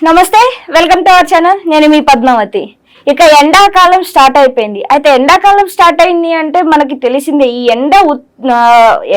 నమస్తే, welcome to our channel. నేను మీ పద్మావతి. ఇక ఎండాకాలం స్టార్ట్ అయిపోయింది. అయితే ఎండాకాలం స్టార్ట్ అయింది అంటే మనకి తెలిసిందే ఈ ఎండ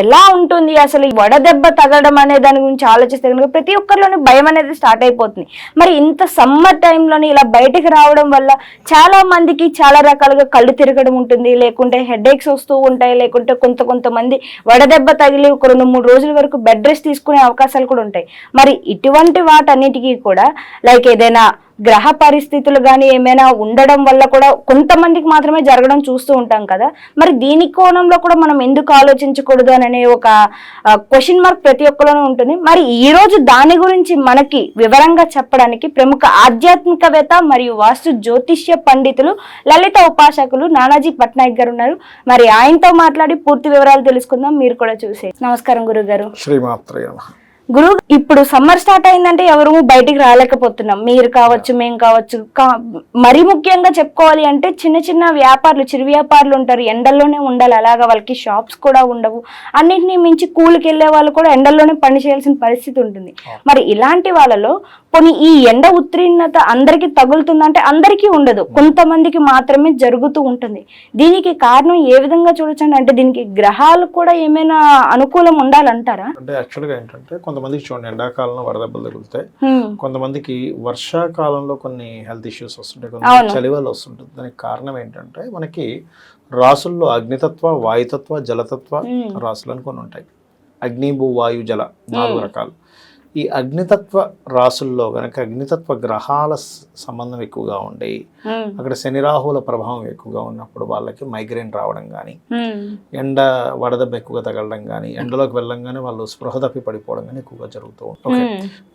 ఎలా ఉంటుంది, అసలు ఈ వడదెబ్బ తగలడం అనే దాని గురించి ఆలోచిస్తే కనుక ప్రతి ఒక్కరిలోని భయం అనేది స్టార్ట్ అయిపోతుంది. మరి ఇంత సమ్మర్ టైంలోని ఇలా బయటకు రావడం వల్ల చాలా మందికి చాలా రకాలుగా కళ్ళు తిరగడం ఉంటుంది, లేకుంటే హెడేక్స్ వస్తూ ఉంటాయి, లేకుంటే కొంతమంది వడదెబ్బ తగిలి ఒక 2-3 రోజుల వరకు బెడ్ రెస్ట్ తీసుకునే అవకాశాలు కూడా ఉంటాయి. మరి ఇటువంటి వాటన్నిటికీ కూడా లైక్ ఏదైనా గ్రహ పరిస్థితులు కానీ ఏమైనా ఉండడం వల్ల కూడా కొంతమందికి మాత్రమే జరగడం చూస్తూ ఉంటాం కదా. మరి దీని కోణంలో కూడా మనం ఎందుకు ఆలోచించకూడదు అనే ఒక క్వశ్చన్ మార్క్ ప్రతి ఒక్కరిలోనూ ఉంటుంది. మరి ఈ రోజు దాని గురించి మనకి వివరంగా చెప్పడానికి ప్రముఖ ఆధ్యాత్మికవేత్త మరియు వాస్తు జ్యోతిష్య పండితులు, లలిత ఉపాసకులు నానాజీ పట్నాయక్ గారు ఉన్నారు. మరి ఆయనతో మాట్లాడి పూర్తి వివరాలు తెలుసుకుందాం. మీరు కూడా చూసే. నమస్కారం గురువు గారు. శ్రీమాత్రయ గురువు, ఇప్పుడు సమ్మర్ స్టార్ట్ అయిందంటే ఎవరు బయటికి రాలేకపోతున్నాం. మీరు కావచ్చు, మేము కావచ్చు. మరీ ముఖ్యంగా చెప్పుకోవాలి అంటే చిన్న వ్యాపారులు, చిరు వ్యాపారులు ఉంటారు, ఎండల్లోనే ఉండాలి. అలాగా వాళ్ళకి షాప్స్ కూడా ఉండవు. అన్నింటినీ మించి కూలికి వెళ్ళే వాళ్ళు కూడా ఎండల్లోనే పని చేయాల్సిన పరిస్థితి ఉంటుంది. మరి ఇలాంటి వాళ్ళలో కొన్ని ఈ ఎండ ఉత్తీర్ణత అందరికీ తగులుతుందంటే అందరికీ ఉండదు, కొంతమందికి మాత్రమే జరుగుతూ ఉంటుంది. దీనికి కారణం ఏ విధంగా చూడొచ్చండి? అంటే దీనికి గ్రహాలు కూడా ఏమైనా అనుకూలం ఉండాలంటారా? అంటే యాక్చువల్గా ఏంటంటే కొంతమందికి చూడండి ఎండాకాలంలో వడదెబ్బలు తగులుతాయి, కొంతమందికి వర్షాకాలంలో కొన్ని హెల్త్ ఇష్యూస్ వస్తుంటాయి, కొంత చలివల్ల వస్తుంటుంది. దానికి కారణం ఏంటంటే మనకి రాసుల్లో అగ్నితత్వ, వాయుతత్వ, జలతత్వ రాసులు అని కొన్ని ఉంటాయి. అగ్ని, భూ, వాయు, జల 4 రకాలు. ఈ అగ్నితత్వ రాసుల్లో కనుక అగ్నితత్వ గ్రహాల సంబంధం ఎక్కువగా ఉండి అక్కడ శని రాహుల ప్రభావం ఎక్కువగా ఉన్నప్పుడు వాళ్ళకి మైగ్రేన్ రావడం కానీ, ఎండ వడదెబ్బ ఎక్కువగా తగలడం కానీ, ఎండలోకి వెళ్ళంగానే వాళ్ళు స్పృహ తప్పి పడిపోవడం కానీ ఎక్కువగా జరుగుతూ ఉంటుంది.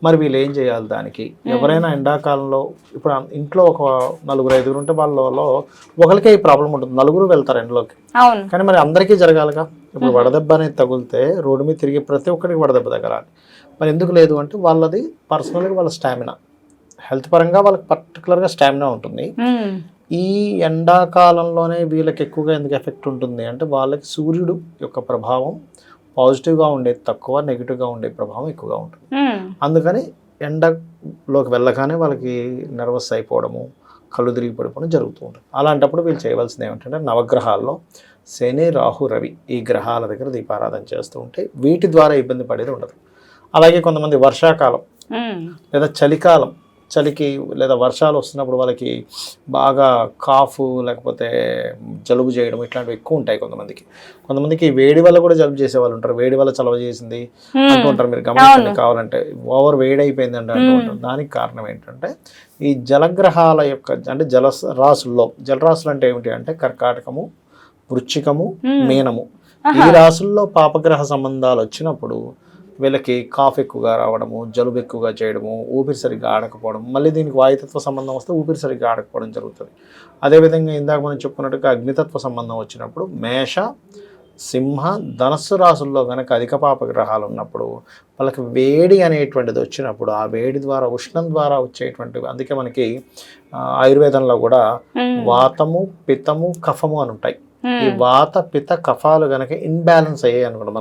మరి వీళ్ళు ఏం చేయాలి దానికి? ఎవరైనా ఎండాకాలంలో ఇప్పుడు ఇంట్లో ఒక 4-5 ఉంటే వాళ్ళలో ఒకరికే ఈ ప్రాబ్లం ఉంటుంది, 4 వెళ్తారు ఎండలోకి. కానీ మరి అందరికీ జరగాలిగా. ఇప్పుడు వడదెబ్బ అనేది తగిలితే రోడ్డు మీద తిరిగి ప్రతి ఒక్కరికి వడదెబ్బ తగలాలి. మరి ఎందుకు లేదు అంటే వాళ్ళది పర్సనల్గా వాళ్ళ స్టామినా, హెల్త్ పరంగా వాళ్ళకి పర్టికులర్గా స్టామినా ఉంటుంది. ఈ ఎండాకాలంలోనే వీళ్ళకి ఎక్కువగా ఎందుకు ఎఫెక్ట్ ఉంటుంది అంటే వాళ్ళకి సూర్యుడు యొక్క ప్రభావం పాజిటివ్గా ఉండేది తక్కువ, నెగిటివ్గా ఉండే ప్రభావం ఎక్కువగా ఉంటుంది. అందుకని ఎండలోకి వెళ్ళగానే వాళ్ళకి నర్వస్ అయిపోవడము, కళ్ళు తిరిగి పడిపోవడం జరుగుతూ ఉంటుంది. అలాంటప్పుడు వీళ్ళు చేయవలసింది ఏమిటంటే నవగ్రహాల్లో శని, రాహు, రవి ఈ గ్రహాల దగ్గర దీపారాధన చేస్తూ ఉంటే వీటి ద్వారా ఇబ్బంది పడేది ఉండదు. అలాగే కొంతమంది వర్షాకాలం లేదా చలికాలం, చలికి లేదా వర్షాలు వస్తున్నప్పుడు వాళ్ళకి బాగా కాఫ్ లేకపోతే జలుబు చేయడం ఇట్లాంటివి ఎక్కువ ఉంటాయి. కొంతమందికి వేడి వల్ల కూడా జలుబు చేసే వాళ్ళు ఉంటారు. వేడి వల్ల చలవ చేసింది అంటూ ఉంటారు. మీరు గమనించండి కావాలంటే, ఓవర్ వేడి అయిపోయింది అంటే అంటూ ఉంటారు. దానికి కారణం ఏంటంటే ఈ జలగ్రహాల యొక్క అంటే జలరాశుల్లో, జలరాశులు అంటే ఏమిటి అంటే కర్కాటకము, వృశ్చికము, మీనము, ఈ రాశుల్లో పాపగ్రహ సంబంధాలు వచ్చినప్పుడు వీళ్ళకి కాఫ్ ఎక్కువగా రావడము, జలుబు ఎక్కువగా చేయడము, ఊపిరి సరిగ్గా ఆడకపోవడం, మళ్ళీ దీనికి వాయుతత్వ సంబంధం వస్తే ఊపిరి సరిగ్గా ఆడకపోవడం జరుగుతుంది. అదేవిధంగా ఇందాక మనం చెప్పుకున్నట్టుగా అగ్నితత్వ సంబంధం వచ్చినప్పుడు మేష, సింహ, ధనస్సు రాశుల్లో కనుక అధిక పాపగ్రహాలు ఉన్నప్పుడు వాళ్ళకి వేడి అనేటువంటిది వచ్చినప్పుడు ఆ వేడి ద్వారా, ఉష్ణం ద్వారా వచ్చేటువంటివి, అందుకే మనకి ఆయుర్వేదంలో కూడా వాతము, పిత్తము, కఫము అని ఉంటాయి. ఈ వాత, పిత్త, కఫాలు కనుక ఇన్బ్యాలెన్స్ అయ్యాయి అనుకోండి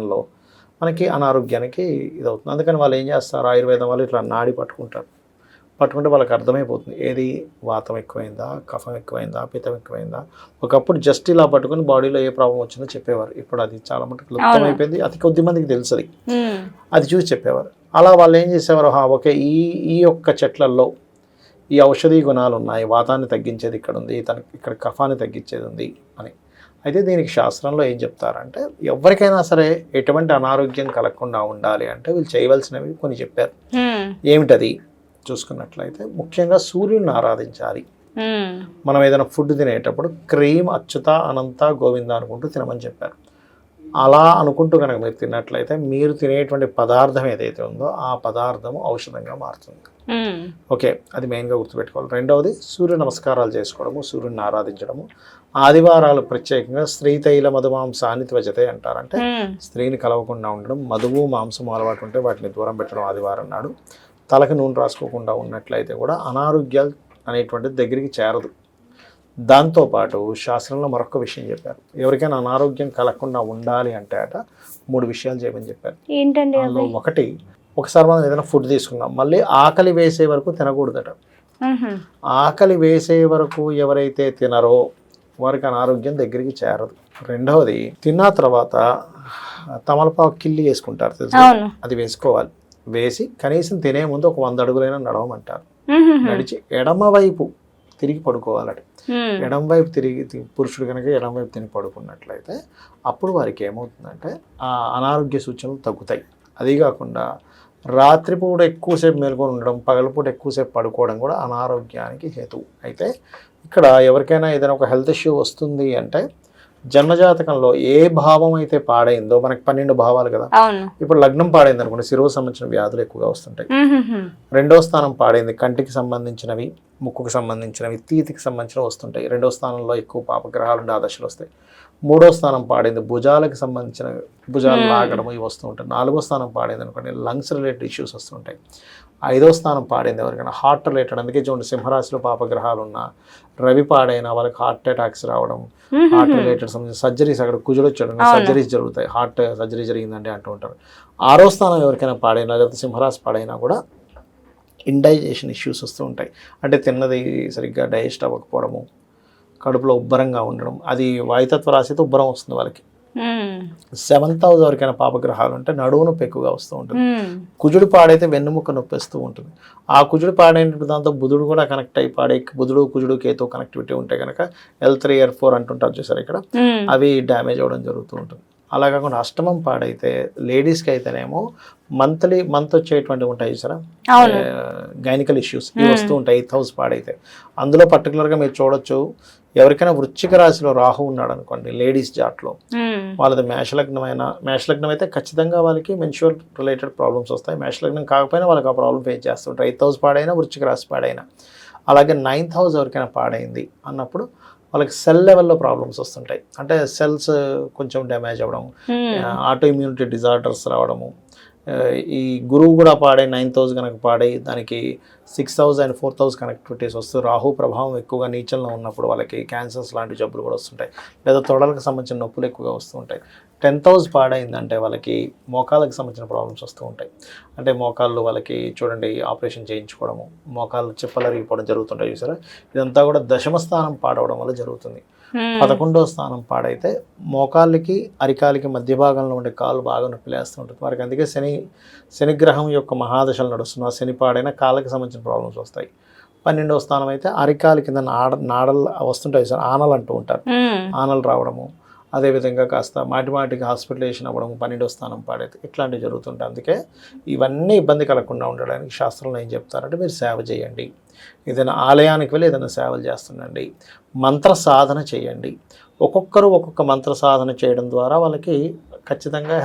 మనకి అనారోగ్యానికి ఇదవుతుంది. అందుకని వాళ్ళు ఏం చేస్తారు, ఆయుర్వేదం వాళ్ళు ఇట్లా నాడి పట్టుకుంటే వాళ్ళకి అర్థమైపోతుంది ఏది వాతం ఎక్కువైందా, కఫం ఎక్కువైందా, పిత్తం ఎక్కువైందా. ఒకప్పుడు జస్ట్ ఇలా పట్టుకుని బాడీలో ఏ ప్రాబ్లం వచ్చిందో చెప్పేవారు. ఇప్పుడు అది చాలా మటుకు లుప్తం అయిపోయింది, అతి కొద్ది మందికి తెలుసు అది చూసి చెప్పేవారు. అలా వాళ్ళు ఏం చేసేవారు, ఓకే ఈ యొక్క చెట్లల్లో ఈ ఔషధీ గుణాలు ఉన్నాయి, వాతాన్ని తగ్గించేది ఇక్కడ ఉంది, ఇక్కడ కఫాన్ని తగ్గించేది ఉంది అని. అయితే దీనికి శాస్త్రంలో ఏం చెప్తారంటే ఎవరికైనా సరే ఎటువంటి అనారోగ్యం కలగకుండా ఉండాలి అంటే వీళ్ళు చేయవలసినవి కొన్ని చెప్పారు. ఏమిటది చూసుకున్నట్లయితే ముఖ్యంగా సూర్యుడిని ఆరాధించాలి. మనం ఏదైనా ఫుడ్ తినేటప్పుడు క్రీమ్, అచ్యుత, అనంత, గోవింద అనుకుంటూ తినమని చెప్పారు. అలా అనుకుంటూ కనుక మీరు తిన్నట్లయితే మీరు తినేటువంటి పదార్థం ఏదైతే ఉందో ఆ పదార్థము ఔషధంగా మారుతుంది. ఓకే, అది మెయిన్గా గుర్తుపెట్టుకోవాలి. రెండవది సూర్య నమస్కారాలు చేసుకోవడము, సూర్యుడిని ఆరాధించడము. ఆదివారాలు ప్రత్యేకంగా స్త్రీ తైల మధుమాంసాన్ని త్వజతే అంటారంటే స్త్రీని కలవకుండా ఉండడం, మధువు, మాంసము అలవాటు ఉంటే వాటిని దూరం పెట్టడం ఆదివారం నాడు. తలకి నూనె రాసుకోకుండా ఉన్నట్లయితే కూడా అనారోగ్యాలు అనేటువంటిది దగ్గరికి చేరదు. దాంతోపాటు శాస్త్రంలో మరొక విషయం చెప్పారు, ఎవరికైనా అనారోగ్యం కలగకుండా ఉండాలి అంటే 3 విషయాలు చేయమని చెప్పారు. ఏంటండి? ఒకటి ఒకసారి మనం ఏదైనా ఫుడ్ తీసుకున్నాం, మళ్ళీ ఆకలి వేసే వరకు తినకూడదట. మ్మ్. ఆకలి వేసే వరకు ఎవరైతే తినరో వారికి అనారోగ్యం దగ్గరికి చేరదు. రెండవది, తిన్న తర్వాత తమలపాకు కిల్లి వేసుకుంటారు తెలుసు, అవును. అది వేసుకోవాలి. వేసి కనీసం తినే ముందు ఒక 100 అడుగులైనా నడవమంటారు. మ్మ్. నడిచి ఎడమ వైపు తిరిగి పడుకోవాలట. మ్మ్. ఎడం వైపు తిరిగి పురుషుడు కనుక ఎడం వైపు తిరిగి పడుకున్నట్లయితే అప్పుడు వారికి ఏమవుతుందంటే ఆ అనారోగ్య సూచనలు తగ్గుతాయి. అదీ కాకుండా రాత్రిపూట ఎక్కువసేపు మేల్కొని ఉండడం, పగలపూట ఎక్కువసేపు పడుకోవడం కూడా అనారోగ్యానికి హేతువు. అయితే ఇక్కడ ఎవరికైనా ఏదైనా ఒక హెల్త్ ఇష్యూ వస్తుంది అంటే జన్మజాతకంలో ఏ భావం అయితే పాడైందో, మనకి 12 భావాలు కదా, అవును. ఇప్పుడు లగ్నం పాడైంది అనుకోండి, శిరోకు సంబంధించిన వ్యాధులు ఎక్కువగా వస్తుంటాయి. మ్మ్. రెండో స్థానం పాడైంది, కంటికి సంబంధించినవి, ముక్కుకు సంబంధించినవి, తీతికి సంబంధించినవి వస్తుంటాయి. రెండో స్థానంలో ఎక్కువ పాపగ్రహాలు ఉండే ఆదర్శలు వస్తాయి. మూడో స్థానం పాడైంది, భుజాలకు సంబంధించిన భుజాలు లాగడం ఇవి వస్తూ ఉంటాయి. నాలుగో స్థానం పాడైంది అనుకోండి, లంగ్స్ రిలేటెడ్ ఇష్యూస్ వస్తుంటాయి. ఐదో స్థానం పాడైంది ఎవరికైనా హార్ట్ రిలేటెడ్, అందుకే చూడండి సింహరాశిలో పాపగ్రహాలు ఉన్న రవి పాడైన వాళ్ళకి హార్ట్ అటాక్స్ రావడం, హార్ట్ రిలేటెడ్ సంబంధించిన సర్జరీస్, అక్కడ కుజులు వచ్చాడు సర్జరీస్ జరుగుతాయి, హార్ట్ సర్జరీ జరిగిందంటే అంటూ ఉంటారు. ఆరో స్థానం ఎవరికైనా పాడైనా, లేకపోతే సింహరాశి పాడైనా కూడా ఇండైజెషన్ ఇష్యూస్ వస్తూ ఉంటాయి. అంటే తిన్నది సరిగ్గా డైజెస్ట్ అవ్వకపోవడము, కడుపులో ఉబ్బరంగా ఉండడం, అది వాయుతత్వ రాశితో ఉబ్బరం వస్తుంది వాళ్ళకి. 7th హౌస్ ఎవరికైనా పాపగ్రహాలు అంటే నడువు నొప్పి ఎక్కువగా వస్తూ ఉంటుంది. కుజుడు పాడైతే వెన్నుముక్క నొప్పి వస్తూ ఉంటుంది. ఆ కుజుడు పాడైన దాంతో బుధుడు కూడా కనెక్ట్ అయి పాడే, బుధుడు కుజుడు కేతు కనెక్టివిటీ ఉంటే కనుక L3 L4 అంటుంటారు చూసారు ఇక్కడ, అవి డ్యామేజ్ అవ్వడం జరుగుతూ ఉంటుంది. అలా కాకుండా అష్టమం పాడైతే లేడీస్కి అయితేనేమో మంత్ వచ్చేటువంటి ఉంటాయి చూసారా, గైనికల్ ఇష్యూస్ ఇవి వస్తూ ఉంటాయి 8th హౌస్ పాడైతే. అందులో పర్టికులర్గా మీరు చూడొచ్చు, ఎవరికైనా వృశ్చిక రాశిలో రాహు ఉన్నాడు అనుకోండి లేడీస్ జాట్లో, వాళ్ళది మేషలగ్నం అయితే ఖచ్చితంగా వాళ్ళకి మెన్స్ట్రువల్ రిలేటెడ్ ప్రాబ్లమ్స్ వస్తాయి. మేషలగ్నం కాకపోయినా వాళ్ళకి ఆ ప్రాబ్లం ఫేస్ చేస్తుంటారు. 8th హౌస్ పాడైనా, వృశ్చిక రాశి పాడైనా. అలాగే 9th హౌస్ ఎవరికైనా పాడైంది అన్నప్పుడు వాళ్ళకి సెల్ లెవెల్లో ప్రాబ్లమ్స్ వస్తుంటాయి. అంటే సెల్స్ కొంచెం డ్యామేజ్ అవ్వడం, ఆటో ఇమ్యూనిటీ డిజార్డర్స్ రావడము. ఈ గురువు కూడా పాడే 9th హౌస్ కనుక పాడే, దానికి 6th house and 4th house connectivities వస్తూ రాహు ప్రభావం ఎక్కువగా నీచంలో ఉన్నప్పుడు వాళ్ళకి క్యాన్సర్స్ లాంటి జబ్బులు కూడా వస్తుంటాయి, లేదా తొడలకు సంబంధించిన నొప్పులు ఎక్కువగా వస్తూ ఉంటాయి. 10th హౌస్ పాడైందంటే వాళ్ళకి మోకాళ్ళకి సంబంధించిన ప్రాబ్లమ్స్ వస్తూ ఉంటాయి. అంటే మోకాళ్ళు వాళ్ళకి చూడండి ఆపరేషన్ చేయించుకోవడము, మోకాళ్ళు చిప్పలరిగిపోవడం జరుగుతుంటాయి చూసారా. ఇదంతా కూడా దశమ స్థానం పాడవడం వల్ల జరుగుతుంది. 11వ స్థానం పాడైతే మోకాళ్ళకి అరికాలికి మధ్య భాగంలో ఉండే కాళ్ళు బాగా నొప్పి లేస్తూ ఉంటుంది వారికి. అందుకే శనిగ్రహం యొక్క మహాదశలు నడుస్తున్న శని పాడైన కాళ్ళకి సంబంధించిన ప్రాబ్లమ్స్ వస్తాయి. 12వ స్థానం అయితే అరికాలి కింద నాడలు వస్తుంటాయి సార్, ఆనలు అంటూ ఉంటారు, ఆనలు రావడము. అదేవిధంగా కాస్త మాటిమాటికి హాస్పిటలైజేషన్ అవ్వడం 12వ స్థానం పాడైతే ఇట్లాంటివి జరుగుతుంటాయి. అందుకే ఇవన్నీ ఇబ్బంది కలగకుండా ఉండడానికి శాస్త్రంలో ఏం చెప్తారంటే మీరు సేవ చేయండి, ఏదైనా ఆలయానికి వెళ్ళి ఏదైనా సేవలు చేస్తుండండి, మంత్ర సాధన చేయండి. ఒక్కొక్కరు ఒక్కొక్క మంత్ర సాధన చేయడం ద్వారా వాళ్ళకి ఖచ్చితంగా